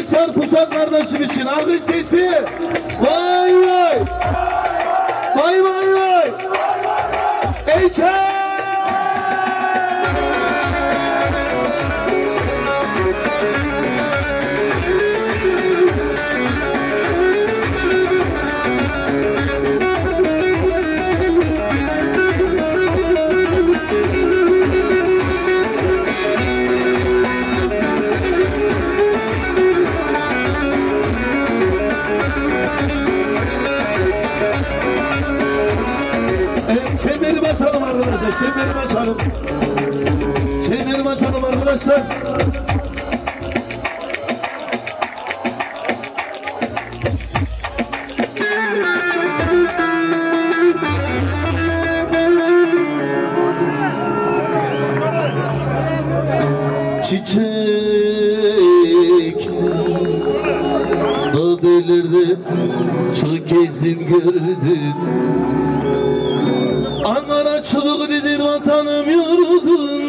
Hisar Pusan kardeşim için alkış sesi. Vay vay. Vay vay vay. Eyçer. Çemberi basalım arkadaşlar, çemberi basalım. Çemberi basalım arkadaşlar. Çiçek dağ delirdi, çok gezdim gördüm. Ankara Çubuklu'dur vatanım yurdum.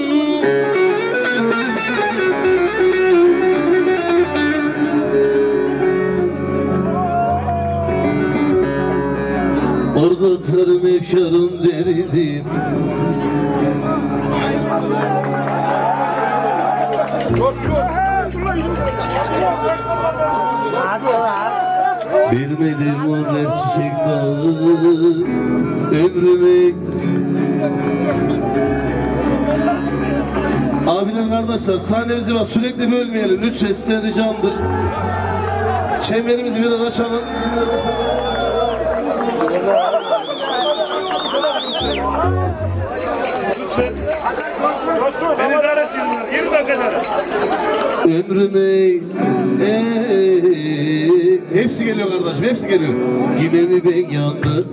Orada tarım efkarım derdim. Bilmedim o ver çiçek dağı ömrüme. Abiler kardeşler sahnemizi bak sürekli bölmeyelim lütfen size ricamdır. Çemberimizi biraz açalım. Beni idare etsinler. 20 dakikada. Ömrüme hepsi geliyor kardeşim hepsi geliyor. Yine mi ben yandım?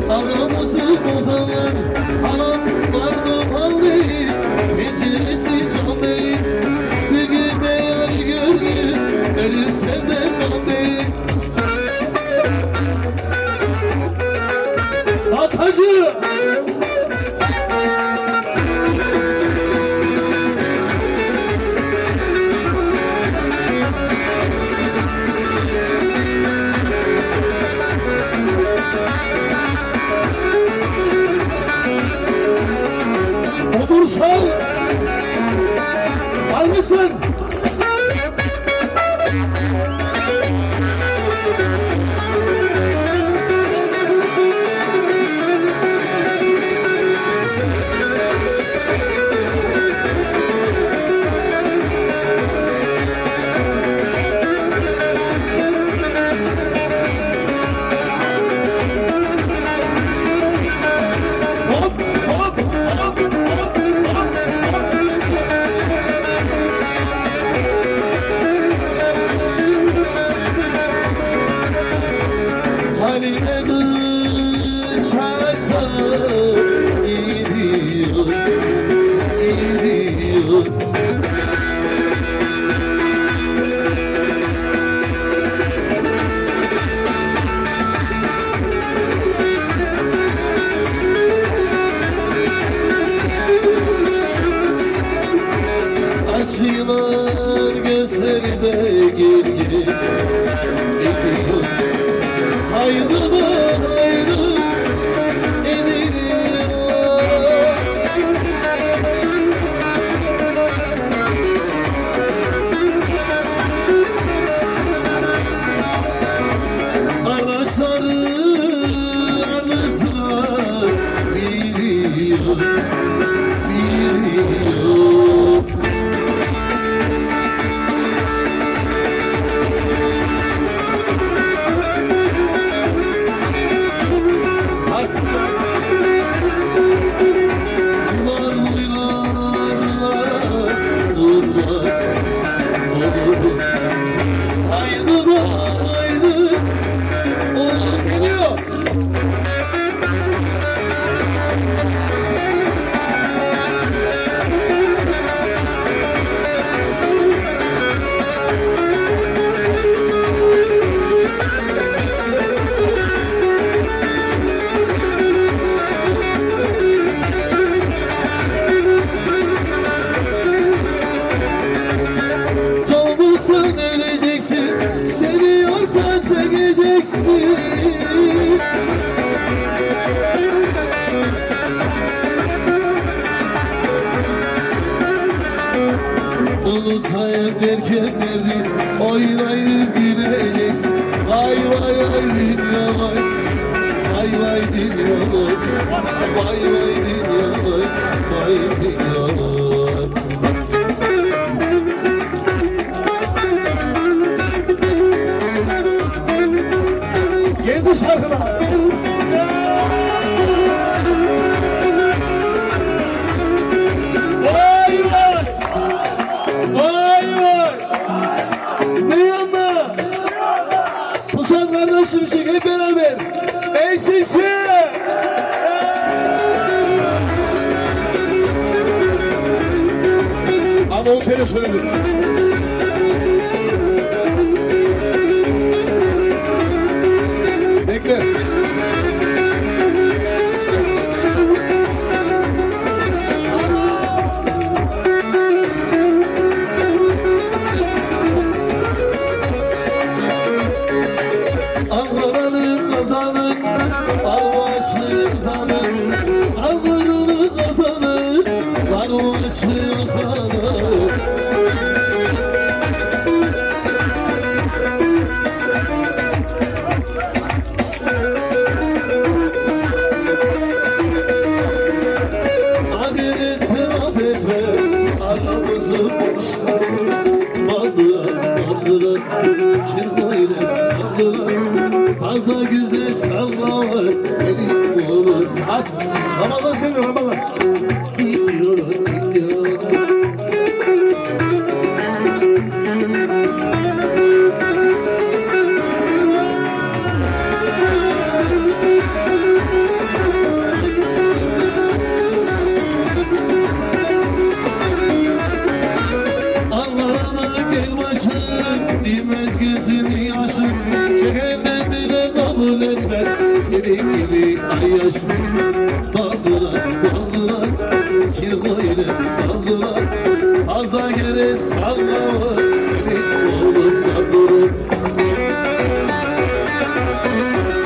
Aramızı bozanlar, halam vardı hal değil, penceresi cam değil. Bir gün beyaz gördüm, ölürsem de kan değil. Atacı! Odursal! Almışsın! Haline kışarsa gidiyor, gidiyor. Açılan gözleri de gel gel ediyor. Haydi ben haydi edelim. Araçları arasına biliyor, biliyor. geçsin. Unutayım derken derdim oynayıp güleceğiz. Vay vay vay dünya vay. Vay vay dünya vay. Vay vay dünya vay. Vay dünya vay. Gel bu şarkılar. Vay vay. Vay vay. Ne yanına? Pusan kardeşim şey hep beraber. Ey sesi. Ama o kere söyledim. Bekle. Ankara'nın kazanı, Alvaçlı zanı, Ankara'nın kazanı, Alvaçlı zanı. Adile tevaf etme, aramızı boşlar. Baldıran, baldıran, kirmayla baldıran. Fazla güzel sallama, elim olmaz. As, Ramazan senin Ramazan. Gidiyor, gidiyor. Allah'ına gel başım, dimez gözümün yaşı. Cehennem bile kabul etmez, senin gibi ay yaşım. Baldıran, baldıran, kirkoyla baldıran. Fazla gere sallama,